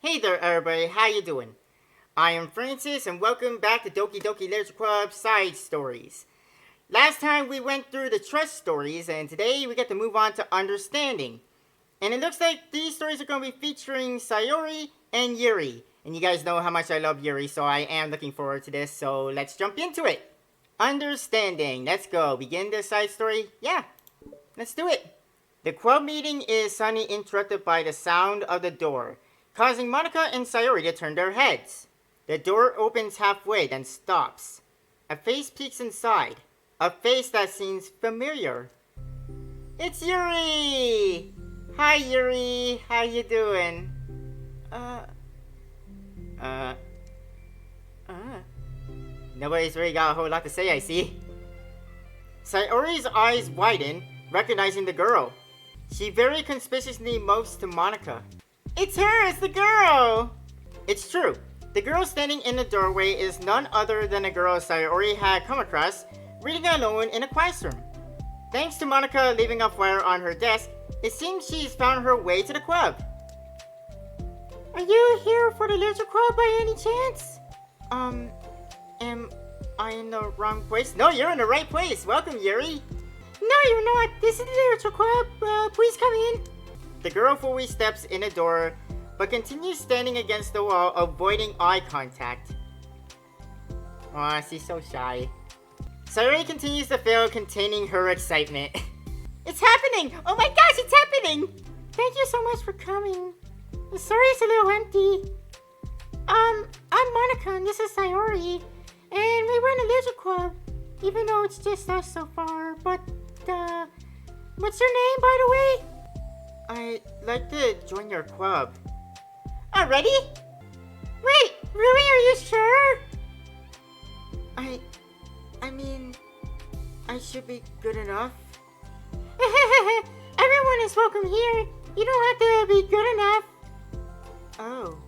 Hey there everybody, how you doing? I am Francis and welcome back to Doki Doki Literature Club Side Stories. Last time we went through the trust stories and today we get to move on to understanding. And it looks like these stories are going to be featuring Sayori and Yuri. And you guys know how much I love Yuri, so I am looking forward to this, so let's jump into it. Understanding, let's go. Begin this side story? Yeah, let's do it. The club meeting is suddenly interrupted by the sound of the door, causing Monika and Sayori to turn their heads. The door opens halfway, then stops. A face peeks inside. A face that seems familiar. It's Yuri! Hi Yuri, how you doing? Nobody's really got a whole lot to say, I see. Sayori's eyes widen, recognizing the girl. She very conspicuously moves to Monika. It's her, it's the girl! It's true. The girl standing in the doorway is none other than a girl Sayori had come across, reading alone in a classroom. Thanks to Monika leaving a flyer on her desk, it seems she's found her way to the club. Are you here for the literature club by any chance? Am I in the wrong place? No, you're in the right place. Welcome, Yuri. No, you're not. This is the literature club. Please come in. The girl fully steps in the door, but continues standing against the wall, avoiding eye contact. Aw, she's so shy. Sayori continues to fail, containing her excitement. It's happening! Oh my gosh, it's happening! Thank you so much for coming. Sorry it's a little empty. I'm Monika and this is Sayori. And we run a literature club, even though it's just us so far. But, what's your name, by the way? I'd like to join your club. Already? Wait, really? Are you sure? I mean, I should be good enough. Everyone is welcome here. You don't have to be good enough. Oh.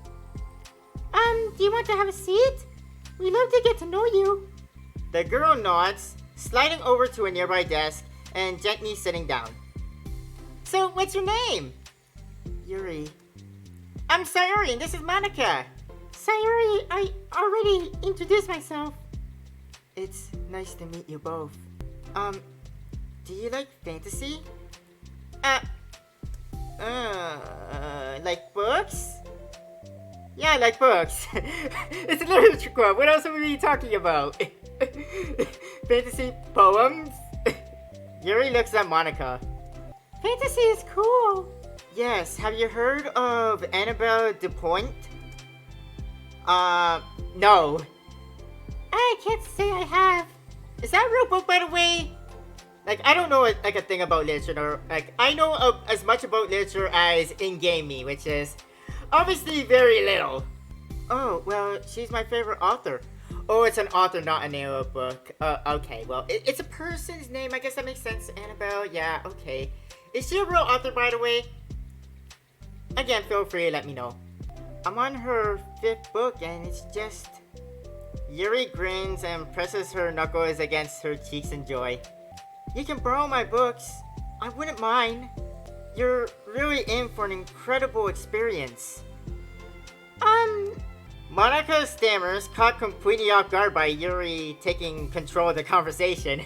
Do you want to have a seat? We'd love to get to know you. The girl nods, sliding over to a nearby desk and gently sitting down. So, what's your name? Yuri. I'm Sayori and this is Monika. Sayori, I already introduced myself. It's nice to meet you both. Do you like fantasy? Like books? Yeah, I like books. It's a literature club. What else are we talking about? Fantasy poems? Yuri looks at Monika. Fantasy is cool. Yes, have you heard of Annabelle DuPont? No. I can't say I have. Is that a real book, by the way? Like, I don't know a thing about literature. Like, I know as much about literature as in-game me, which is obviously very little. Oh, well, she's my favorite author. Oh, it's an author, not a name of a book. Okay, well, it's a person's name. I guess that makes sense. Annabelle, yeah, okay. Is she a real author, by the way? Again, feel free to let me know. I'm on her 5th book, and it's just... Yuri grins and presses her knuckles against her cheeks in joy. You can borrow my books. I wouldn't mind. You're really in for an incredible experience. Monika stammers, caught completely off guard by Yuri taking control of the conversation.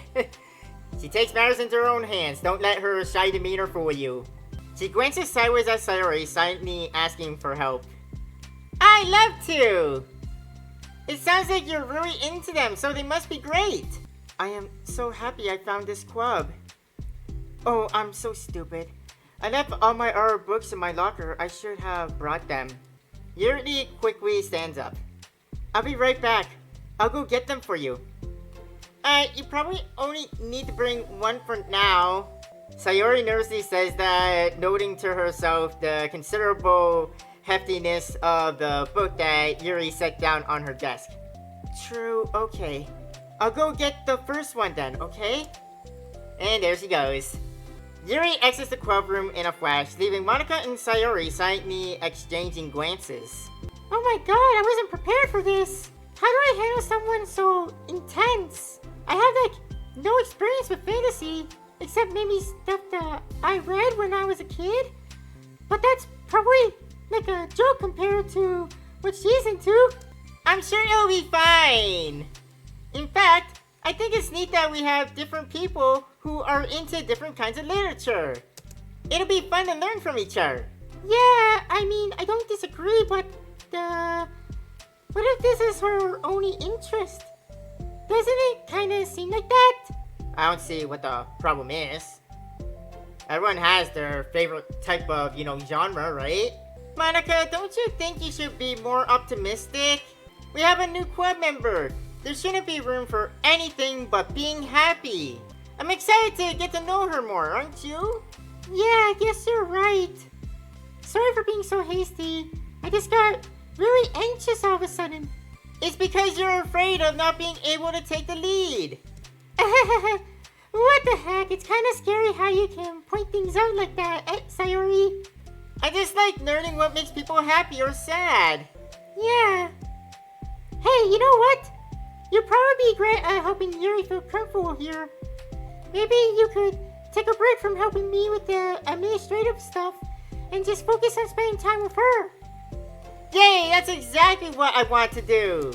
She takes matters into her own hands. Don't let her shy demeanor fool you. She glances sideways at Sayori, silently asking for help. I'd love to! It sounds like you're really into them, so they must be great! I am so happy I found this club. Oh, I'm so stupid. I left all my art books in my locker. I should have brought them. Yuri quickly stands up. I'll be right back. I'll go get them for you. You probably only need to bring one for now. Sayori nervously says that, noting to herself the considerable heftiness of the book that Yuri set down on her desk. True, okay. I'll go get the first one then, okay? And there she goes. Yuri exits the club room in a flash, leaving Monika and Sayori silently exchanging glances. Oh my god, I wasn't prepared for this! How do I handle someone so intense? I have no experience with fantasy, except maybe stuff that I read when I was a kid. But that's probably like a joke compared to what she's into. I'm sure it'll be fine. In fact, I think it's neat that we have different people who are into different kinds of literature. It'll be fun to learn from each other. Yeah, I mean, I don't disagree, but what if this is her only interest? Doesn't it kind of seem like that? I don't see what the problem is. Everyone has their favorite type of, genre, right? Monika, don't you think you should be more optimistic? We have a new club member. There shouldn't be room for anything but being happy. I'm excited to get to know her more, aren't you? Yeah, I guess you're right. Sorry for being so hasty. I just got really anxious all of a sudden. It's because you're afraid of not being able to take the lead. What the heck? It's kind of scary how you can point things out like that, Sayori. I just like learning what makes people happy or sad. Yeah. Hey, you know what? You'll probably be great at helping Yuri feel comfortable here. Maybe you could take a break from helping me with the administrative stuff and just focus on spending time with her. Yay, that's exactly what I want to do.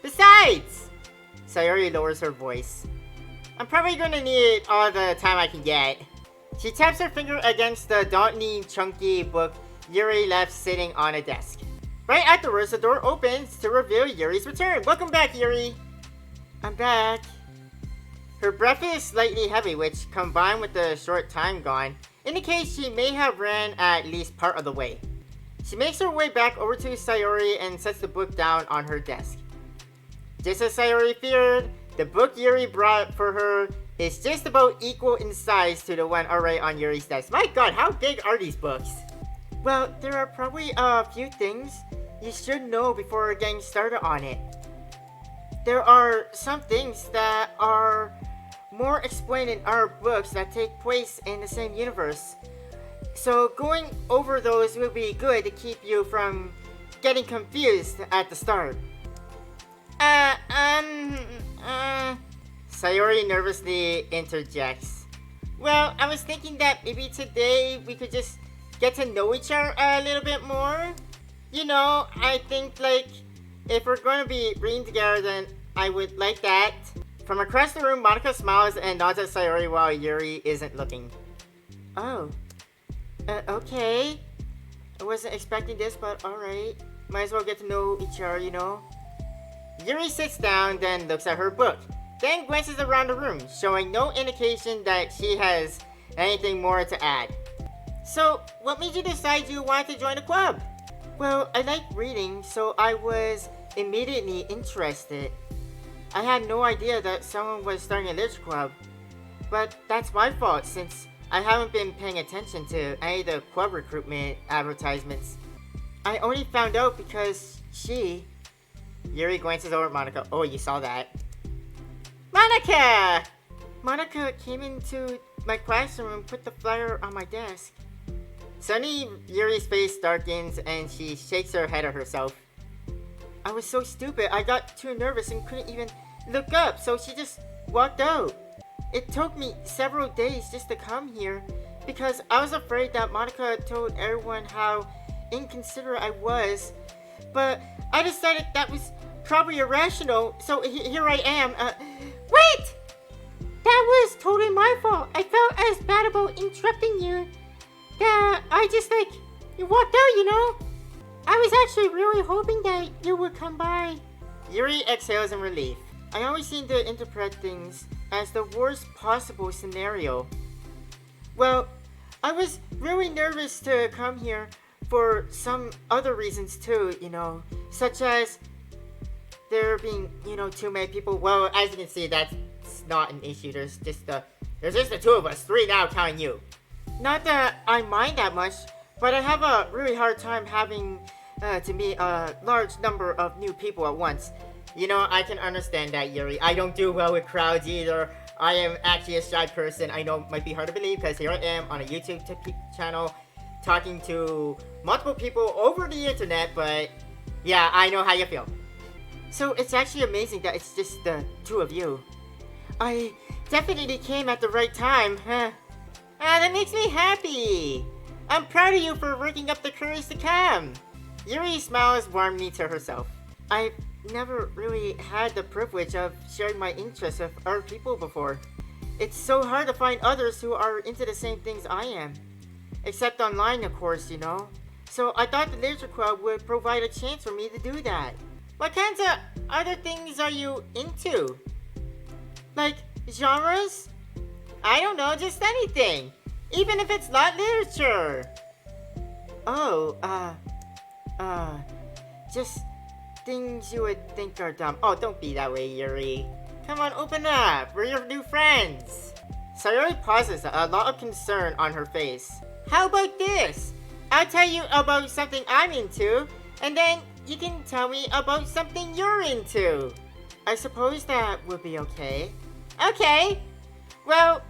Besides, Sayori lowers her voice. I'm probably gonna need all the time I can get. She taps her finger against the daunting, chunky book Yuri left sitting on a desk. Right afterwards, the door opens to reveal Yuri's return. Welcome back, Yuri. I'm back. Her breath is slightly heavy, which, combined with the short time gone, indicates she may have ran at least part of the way. She makes her way back over to Sayori and sets the book down on her desk. Just as Sayori feared, the book Yuri brought for her is just about equal in size to the one already on Yuri's desk. My god, how big are these books? Well, there are probably a few things you should know before getting started on it. There are some things that are more explained in our books that take place in the same universe. So going over those will be good to keep you from getting confused at the start. Sayori nervously interjects. Well, I was thinking that maybe today we could just get to know each other a little bit more. I think if we're going to be reading together, then I would like that. From across the room, Monika smiles and nods at Sayori while Yuri isn't looking. Oh. Okay. I wasn't expecting this, but alright. Might as well get to know each other, Yuri sits down, then looks at her book. Then glances around the room, showing no indication that she has anything more to add. So, what made you decide you wanted to join the club? Well, I like reading, so I was immediately interested. I had no idea that someone was starting a literature club. But that's my fault, since I haven't been paying attention to any of the club recruitment advertisements. I only found out because Yuri glances over at Monika. Oh, you saw that. Monika! Monika came into my classroom and put the flyer on my desk. Suddenly, Yuri's face darkens and she shakes her head at herself. I was so stupid, I got too nervous and couldn't even look up, so she just walked out. It took me several days just to come here because I was afraid that Monika told everyone how inconsiderate I was. But I decided that was probably irrational, so here I am. Wait! That was totally my fault. I felt as bad about interrupting you that I just you walked out, I was actually really hoping that you would come by. Yuri exhales in relief. I always seem to interpret things as the worst possible scenario. Well, I was really nervous to come here for some other reasons too, such as there being, too many people. Well, as you can see, that's not an issue. There's just the two of us, 3 now counting you. Not that I mind that much, but I have a really hard time having to meet a large number of new people at once. I can understand that, Yuri. I don't do well with crowds either. I am actually a shy person. I know it might be hard to believe because here I am on a YouTube channel talking to multiple people over the internet, but yeah, I know how you feel. So it's actually amazing that it's just the 2 of you. I definitely came at the right time. That makes me happy. I'm proud of you for working up the courage to come. Yuri smiles warmly to herself. I've never really had the privilege of sharing my interests with other people before. It's so hard to find others who are into the same things I am. Except online, of course, you know. So I thought the Literature Club would provide a chance for me to do that. What kinds of other things are you into? Like genres? I don't know, just anything. Even if it's not literature. Oh, just things you would think are dumb. Oh, don't be that way, Yuri. Come on, open up. We're your new friends. Sayori pauses, a lot of concern on her face. How about this? I'll tell you about something I'm into, and then you can tell me about something you're into. I suppose that would be okay. Okay. Well,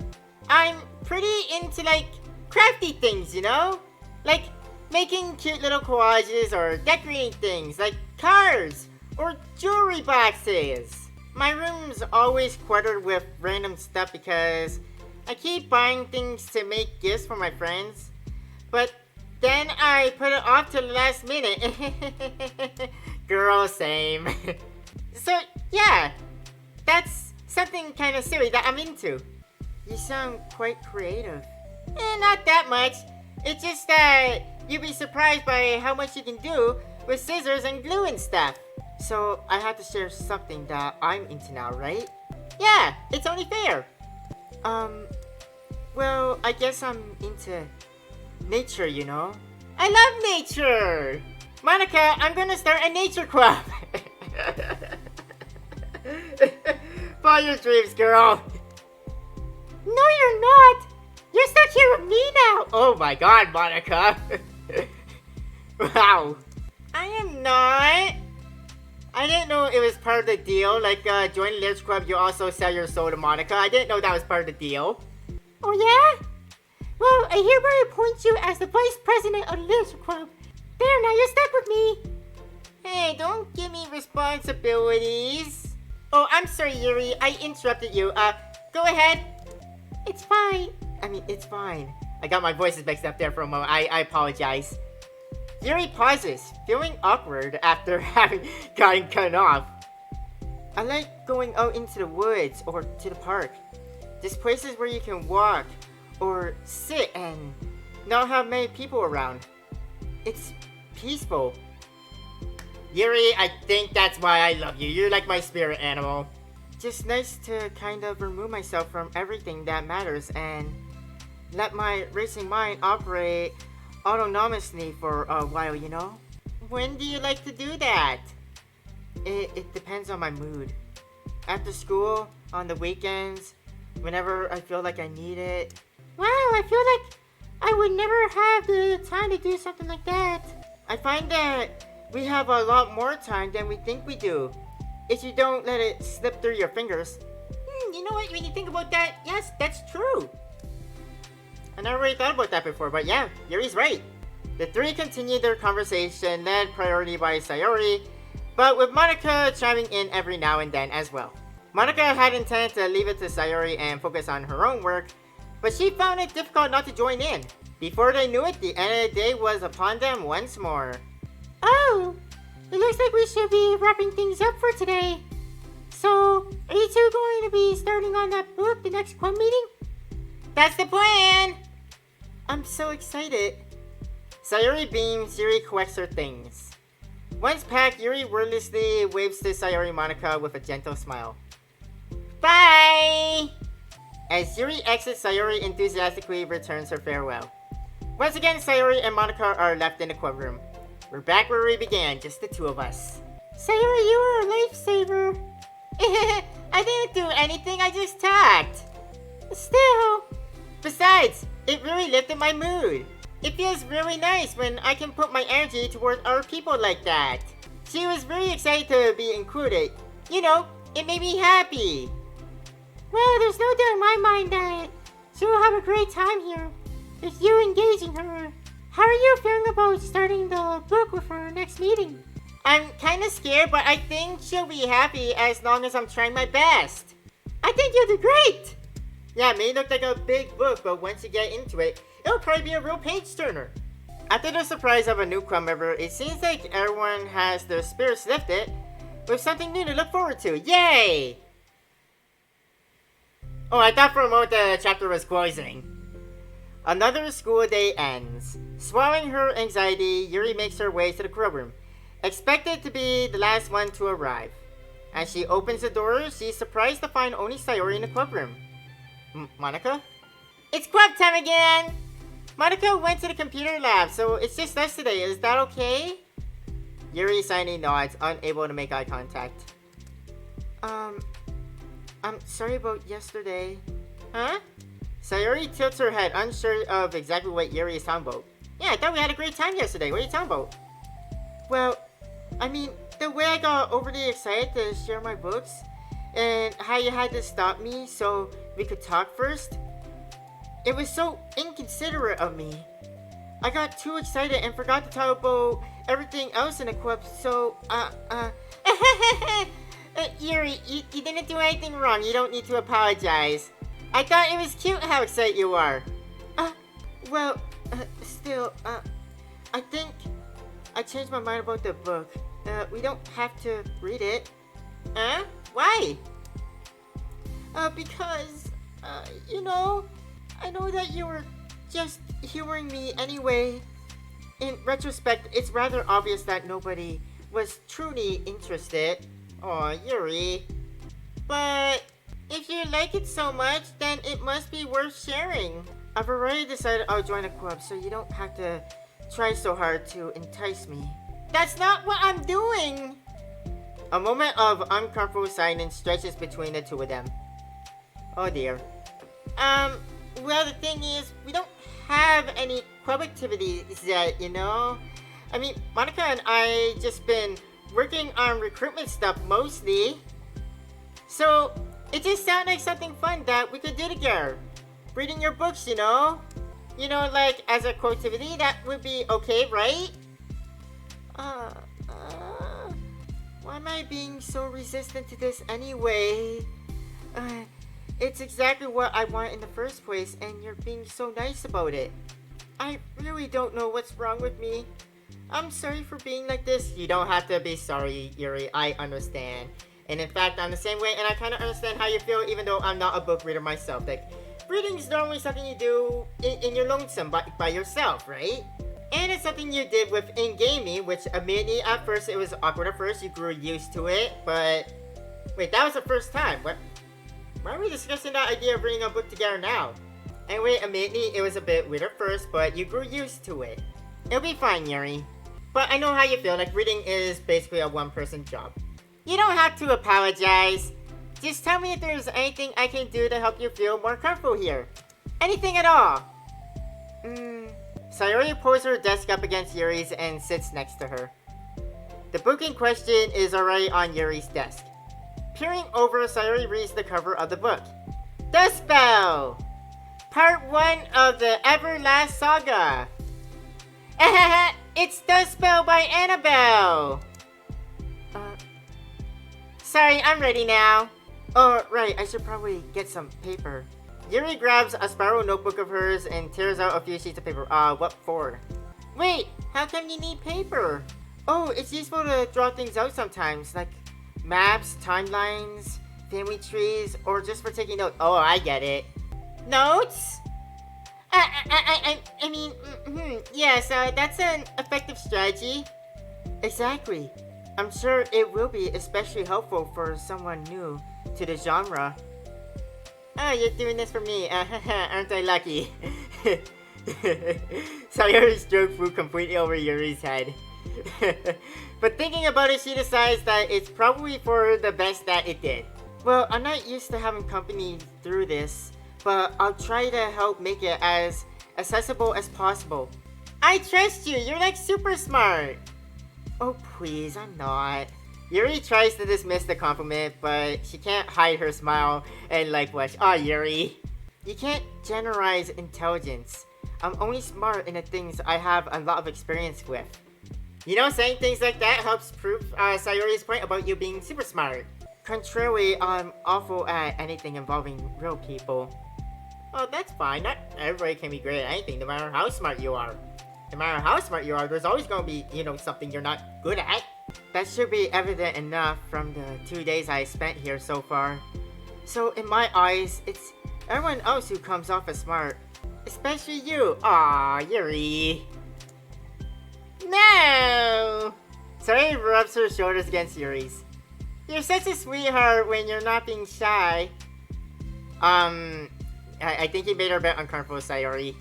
I'm pretty into, like, crafty things, you know? Like, making cute little collages or decorating things, like cars or jewelry boxes. My room's always cluttered with random stuff because I keep buying things to make gifts for my friends. But then I put it off till the last minute. Girl, same. So, yeah. That's something kind of silly that I'm into. You sound quite creative. Not that much. It's just that you'd be surprised by how much you can do with scissors and glue and stuff. So I have to share something that I'm into now, right? Yeah, it's only fair. Well, I guess I'm into nature, you know? I love nature! Monika, I'm gonna start a nature club! Follow your dreams, girl! No, you're not! You're stuck here with me now! Oh my god, Monika! Wow! I am not! I didn't know it was part of the deal. Like, join the Literature Club, you also sell your soul to Monika. I didn't know that was part of the deal. Oh yeah? Well, I hereby appoint you as the Vice President of the Literature Club. There, now you're stuck with me. Hey, don't give me responsibilities. Oh, I'm sorry, Yuri. I interrupted you. Go ahead. It's fine. I mean, it's fine. I got my voices mixed up there for a moment. I apologize. Yuri pauses, feeling awkward after having gotten cut off. I like going out into the woods or to the park. Just places where you can walk or sit and not have many people around. It's peaceful. Yuri, I think that's why I love you. You're like my spirit animal. Just nice to kind of remove myself from everything that matters and let my racing mind operate autonomously for a while, you know? When do you like to do that? It depends on my mood. After school, on the weekends, whenever I feel like I need it. Wow, I feel like I would never have the time to do something like that. I find that we have a lot more time than we think we do. If you don't let it slip through your fingers. You know what, when you think about that, yes, that's true. I never really thought about that before, but yeah, Yuri's right. The three continued their conversation, led priority by Sayori, but with Monika chiming in every now and then as well. Monika had intended to leave it to Sayori and focus on her own work, but she found it difficult not to join in. Before they knew it, the end of the day was upon them once more. Oh, it looks like we should be wrapping things up for today. So, are you two going to be starting on that book the next club meeting? That's the plan! I'm so excited. Sayori beams, Yuri collects her things. Once packed, Yuri wordlessly waves to Sayori Monika with a gentle smile. Bye! As Yuri exits, Sayori enthusiastically returns her farewell. Once again, Sayori and Monika are left in the club room. We're back where we began, just the two of us. Sayori, you were a lifesaver. I didn't do anything, I just talked. Still. Besides, it really lifted my mood. It feels really nice when I can put my energy toward other people like that. She was really excited to be included. You know, it made me happy. Well, there's no doubt in my mind that she will have a great time here with you engaging her. How are you feeling about starting the book with her next meeting? I'm kinda scared, but I think she'll be happy as long as I'm trying my best. I think you'll do great! Yeah, it may look like a big book, but once you get into it, it'll probably be a real page turner. After the surprise of a new club member, it seems like everyone has their spirits lifted with something new to look forward to. Yay! Oh, I thought for a moment the chapter was closing. Another school day ends. Swallowing her anxiety, Yuri makes her way to the club room, expected to be the last one to arrive. As she opens the door, she's surprised to find only Sayori in the club room. Monika? It's club time again! Monika went to the computer lab, so it's just us today. Is that okay? Yuri silently nods, unable to make eye contact. I'm sorry about yesterday. Huh? Sayori tilts her head, unsure of exactly what Yuri is talking about. Yeah, I thought we had a great time yesterday. What are you talking about? Well, I mean, the way I got overly excited to share my books, and how you had to stop me so we could talk first. It was so inconsiderate of me. I got too excited and forgot to talk about everything else in the club, so, Yuri, you didn't do anything wrong. You don't need to apologize. I thought it was cute how excited you are. Still, I think I changed my mind about the book. We don't have to read it. Huh? Why? Because, you know, I know that you were just humoring me anyway. In retrospect, it's rather obvious that nobody was truly interested. Aw, Yuri. But if you like it so much, then it must be worth sharing. I've already decided I'll join a club, so you don't have to try so hard to entice me. That's not what I'm doing! A moment of uncomfortable silence stretches between the two of them. Oh dear. Well, the thing is, we don't have any club activities yet, you know? I mean, Monika and I just been working on recruitment stuff mostly. So, it just sounded like something fun that we could do together. Reading your books, you know? You know, like, as a co-activity, that would be okay, right? Why am I being so resistant to this anyway? It's exactly what I want in the first place, and you're being so nice about it. I really don't know what's wrong with me. I'm sorry for being like this. You don't have to be sorry, Yuri. I understand. And in fact, I'm the same way, and I kind of understand how you feel, even though I'm not a book reader myself. Like, reading is normally something you do in your lonesome by yourself, right? And it's something you did with in-gaming, which immediately at first it was awkward at first. You grew used to it, but wait, that was the first time. What? Why are we discussing that idea of reading a book together now? Anyway, immediately it was a bit weird at first, but you grew used to it. It'll be fine, Yuri. But I know how you feel. Like, reading is basically a one-person job. You don't have to apologize. Just tell me if there's anything I can do to help you feel more comfortable here. Anything at all. Sayori pulls her desk up against Yuri's and sits next to her. The book in question is already on Yuri's desk. Peering over, Sayori reads the cover of the book. The Spell! Part 1 of the Everlast Saga! It's The Spell by Annabelle! Sorry, I'm ready now. Oh, right, I should probably get some paper. Yuri grabs a spiral notebook of hers and tears out a few sheets of paper. What for? Wait, how come you need paper? Oh, it's useful to draw things out sometimes, like maps, timelines, family trees, or just for taking notes. Oh, I get it. Notes? I mean, yes, that's an effective strategy. Exactly. I'm sure it will be especially helpful for someone new to the genre. Oh, you're doing this for me. Aren't I lucky? Sayori's joke flew completely over Yuri's head. But thinking about it, she decides that it's probably for the best that it did. Well, I'm not used to having company through this, but I'll try to help make it as accessible as possible. I trust you. You're like super smart. Oh, please, I'm not. Yuri tries to dismiss the compliment, but she can't hide her smile and like blush. Aw, Yuri. You can't generalize intelligence. I'm only smart in the things I have a lot of experience with. You know, saying things like that helps prove Sayori's point about you being super smart. Contrarily, I'm awful at anything involving real people. Oh, that's fine. Not everybody can be great at anything, no matter how smart you are. No matter how smart you are, there's always going to be, something you're not good at. That should be evident enough from the 2 days I spent here so far. So, in my eyes, it's everyone else who comes off as smart. Especially you. Aw, Yuri. No! Sayori rubs her shoulders against Yuri's. You're such a sweetheart when you're not being shy. I think you made her a bit uncomfortable, Sayori.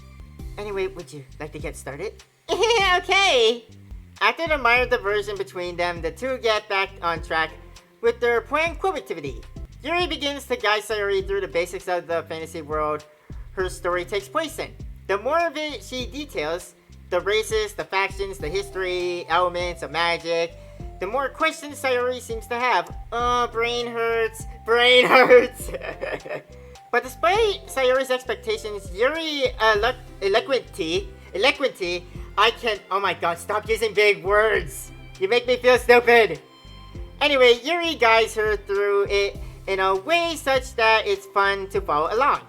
Anyway, would you like to get started? Okay! After the minor diversion between them, the two get back on track with their planned quip activity. Yuri begins to guide Sayori through the basics of the fantasy world her story takes place in. The more of it she details, the races, the factions, the history, elements of magic, the more questions Sayori seems to have. Brain hurts. But despite Sayori's expectations, Yuri eloquently, oh my god, stop using big words. You make me feel stupid. Anyway, Yuri guides her through it in a way such that it's fun to follow along.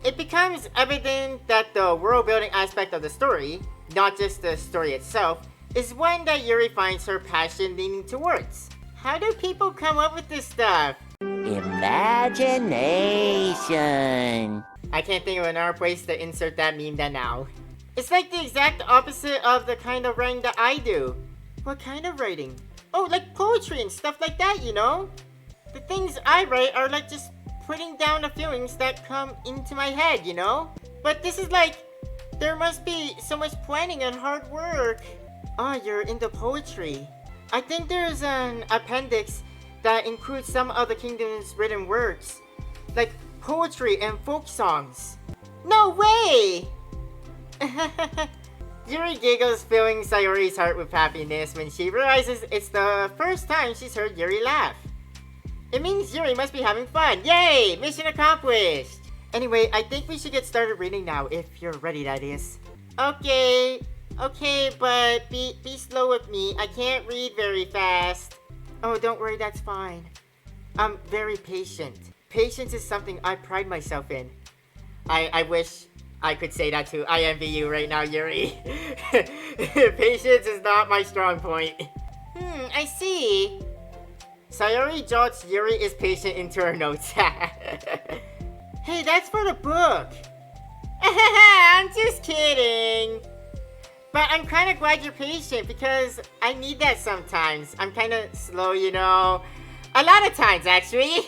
It becomes evident that the world-building aspect of the story, not just the story itself, is one that Yuri finds her passion leaning towards. How do people come up with this stuff? Imagination. I can't think of another place to insert that meme than now. It's like the exact opposite of the kind of writing that I do. What kind of writing? Oh, like poetry and stuff like that, you know? The things I write are like just putting down the feelings that come into my head, you know? But this is like, there must be so much planning and hard work. Oh, you're into poetry. I think there's an appendix that includes some of the kingdom's written works, like poetry and folk songs. No way! Yuri giggles, filling Sayori's heart with happiness when she realizes it's the first time she's heard Yuri laugh. It means Yuri must be having fun. Yay! Mission accomplished! Anyway, I think we should get started reading now, if you're ready, that is. Okay, but be slow with me. I can't read very fast. Oh, don't worry, that's fine. I'm very patient. Patience is something I pride myself in. I wish I could say that too. I envy you right now, Yuri. Patience is not my strong point. I see. Sayori jots Yuri is patient into her notes. Hey, that's for the book. I'm just kidding. But I'm kind of glad you're patient because I need that sometimes. I'm kind of slow, you know. A lot of times, actually.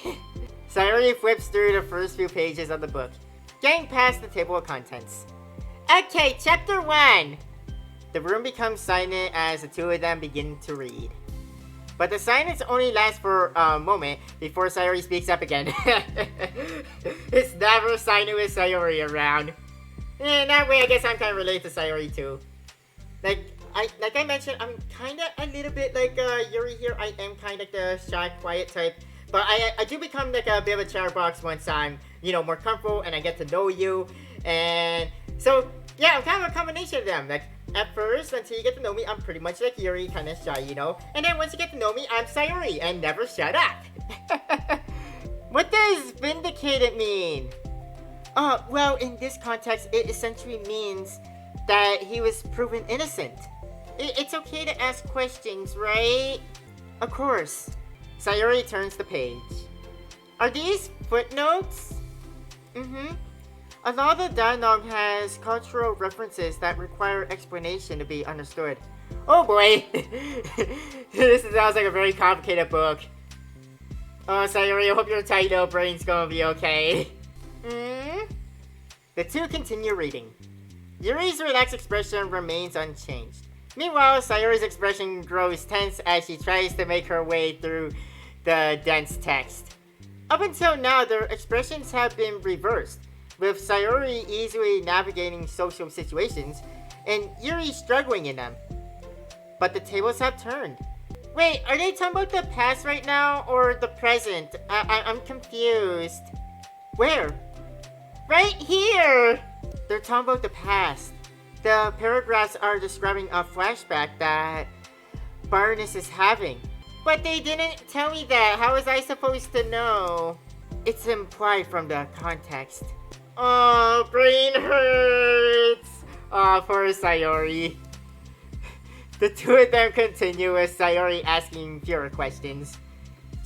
Sayori flips through the first few pages of the book, getting past the table of contents. Okay, chapter 1. The room becomes silent as the two of them begin to read. But the silence only lasts for a moment before Sayori speaks up again. It's never silent with Sayori around. In that way, I guess I'm kind of related to Sayori too. Like I mentioned, I'm kind of a little bit like Yuri here. I am kind of the shy, quiet type. But I do become like a bit of a chatterbox once I'm, more comfortable and I get to know you. And so, yeah, I'm kind of a combination of them. Like, at first, until you get to know me, I'm pretty much like Yuri, kind of shy, you know? And then once you get to know me, I'm Sayori and never shut up. What does vindicated mean? Well, in this context, it essentially means that he was proven innocent. It's okay to ask questions, right? Of course. Sayori turns the page. Are these footnotes? A lot of the dialogue has cultural references that require explanation to be understood. Oh boy! This sounds like a very complicated book. Oh, Sayori, I hope your tiny little brain's gonna be okay. The two continue reading. Yuri's relaxed expression remains unchanged. Meanwhile, Sayori's expression grows tense as she tries to make her way through the dense text. Up until now, their expressions have been reversed, with Sayori easily navigating social situations and Yuri struggling in them. But the tables have turned. Wait, are they talking about the past right now or the present? I'm confused. Where? Right here! They're talking about the past. The paragraphs are describing a flashback that Baroness is having. But they didn't tell me that. How was I supposed to know? It's implied from the context. Oh, brain hurts. For Sayori. The two of them continue with Sayori asking fewer questions.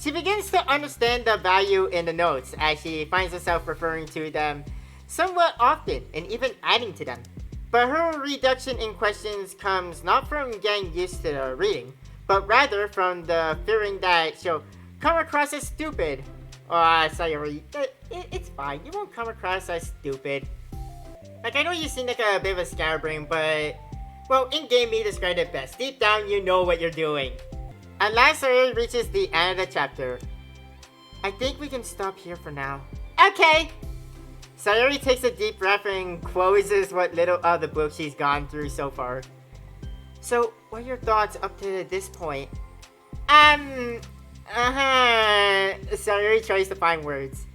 She begins to understand the value in the notes as she finds herself referring to them somewhat often and even adding to them. But her reduction in questions comes not from getting used to the reading, but rather from the fearing that she'll come across as stupid. Sayori, it's fine. You won't come across as stupid. Like, I know you seem like a bit of a scatterbrain, but, well, in-game me described it best. Deep down, you know what you're doing. At last, Sayori reaches the end of the chapter. I think we can stop here for now. Okay! Sayori takes a deep breath and closes what little of the book she's gone through so far. So, what are your thoughts up to this point? Sayori tries to find words.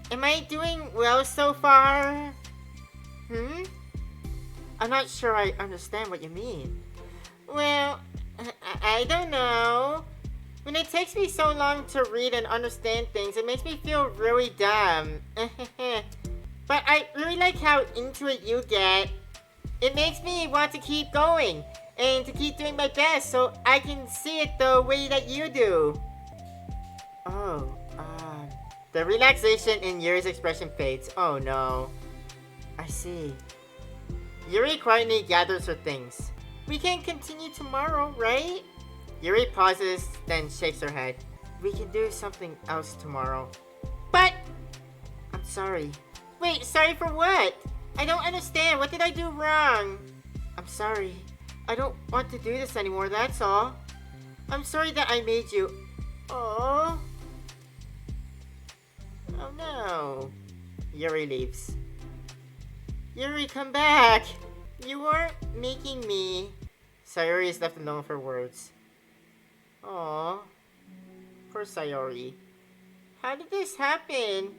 Am I doing well so far? I'm not sure I understand what you mean. Well, I don't know. When it takes me so long to read and understand things, it makes me feel really dumb. But I really like how into it you get. It makes me want to keep going and to keep doing my best so I can see it the way that you do. The relaxation in Yuri's expression fades. Oh no. I see. Yuri quietly gathers her things. We can continue tomorrow, right? Yuri pauses, then shakes her head. We can do something else tomorrow. But... I'm sorry. Wait, sorry for what? I don't understand. What did I do wrong? I'm sorry. I don't want to do this anymore, that's all. I'm sorry that I made you... Oh. Oh no. Yuri leaves. Yuri, come back! You weren't making me... Sayori is left alone for words. Aww. Poor Sayori. How did this happen?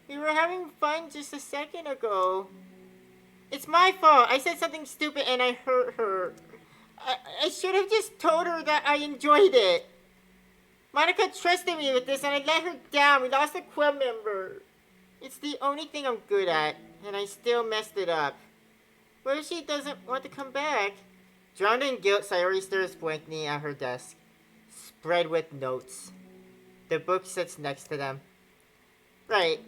We were having fun just a second ago. It's my fault. I said something stupid and I hurt her. I should have just told her that I enjoyed it. Monika trusted me with this and I let her down. We lost a club member. It's the only thing I'm good at, and I still messed it up. What if she doesn't want to come back? Drowned in guilt, Sayori stares blankly at her desk, spread with notes. The book sits next to them. Right.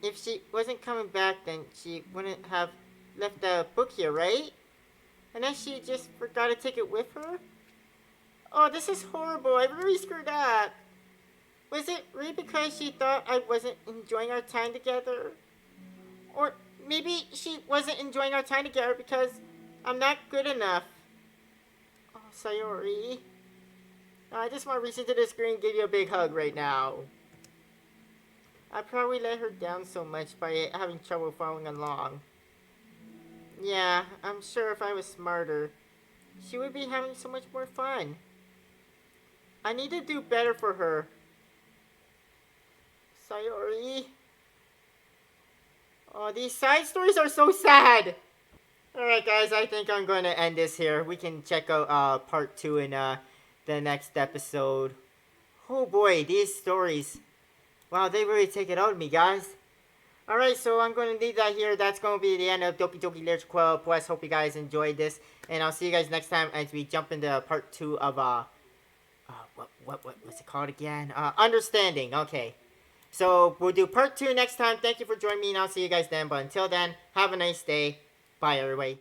If she wasn't coming back, then she wouldn't have left the book here, right? Unless she just forgot to take it with her? Oh, this is horrible. I really screwed up. Was it really because she thought I wasn't enjoying our time together? Or maybe she wasn't enjoying our time together because I'm not good enough. Oh, Sayori. I just want to reach into the screen and give you a big hug right now. I probably let her down so much by having trouble following along. Yeah, I'm sure if I was smarter, she would be having so much more fun. I need to do better for her. Sayori. Oh, these side stories are so sad. Alright guys, I think I'm going to end this here. We can check out part 2 in the next episode. Oh boy, these stories. Wow, they really take it out of me, guys. Alright, so I'm going to leave that here. That's going to be the end of Doki Doki Literature Club Plus. Hope you guys enjoyed this. And I'll see you guys next time as we jump into part 2 of, what's it called again? Understanding. Okay. So, we'll do part 2 next time. Thank you for joining me, and I'll see you guys then. But until then, have a nice day. Bye, everybody.